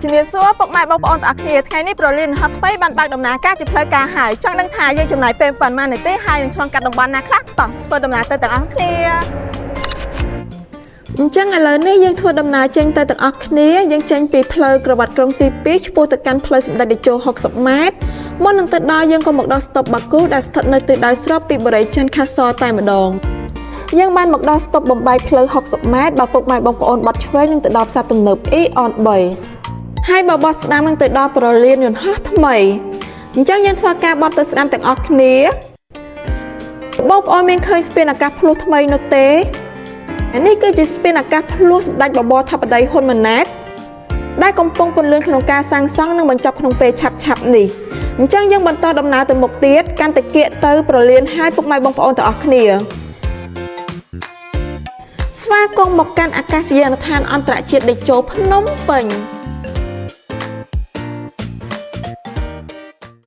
ជំរាបសួរពុកម៉ែបងប្អូនទាំងអស់គ្នាថ្ងៃនេះប្រលៀនហត់ថ្មីបានបើកដំណើរការជាផ្លូវការហើយចង់ដឹងថាយើងចំណាយពេលប៉ុន្មាននាទីហើយនឹងឆ្លងកាត់តំបន់ណាខ្លះតោះធ្វើដំណើរទៅទាំងអស់គ្នាអញ្ចឹងឥឡូវនេះយើងធ្វើដំណើរចេញទៅទាំងអស់គ្នាយើងចេញពីផ្លូវក្រវ៉ាត់ក្រុងទី2ឆ្ពោះទៅកាន់ផ្លូវសម្ដេចតេជោ60ម៉ែត្រមុននឹងទៅដល់យើងក៏មកដល់ស្តុបបាគូដែលស្ថិតនៅទិសដៅស្របពីបរិយាចិនខាសតែម្ដងយើងបានមកដល់ស្តុបបំបីផ្លូវ60ម៉ែត្របើពុកម៉ែបងប្អូនបត់ឆ្វេងនឹងទៅដល់ផ្សារទំនើប Eon 3ហើយបើបត់ស្ដាំនឹងទៅដល់ប្រលានយន្តហោះថ្មីអញ្ចឹងយើងធ្វើការបត់ទៅស្ដាំទាំងអស់គ្នាបងប្អូនមានឃើញស្ពានអាកាសភ្លោះថ្មីនោះទេនេះគឺជាស្ពានអាកាសភ្លោះសម្ដេចបបរធិបតីហ៊ុនម៉ាណែតដែលកំពុងពន្លឿនក្នុងការសាងសង់និងបញ្ចប់ក្នុងពេលឆាប់នេះអញ្ចឹងយើងបន្តដំណើរទៅមុខទៀតកាន់តែគៀកទៅប្រលានហើយពុកម៉ែបងប្អូនទាំងអស់គ្នាស្វាគមន៍មកកាន់អាកាសយានដ្ឋានអន្តរជាតិតេជោភ្នំពេញ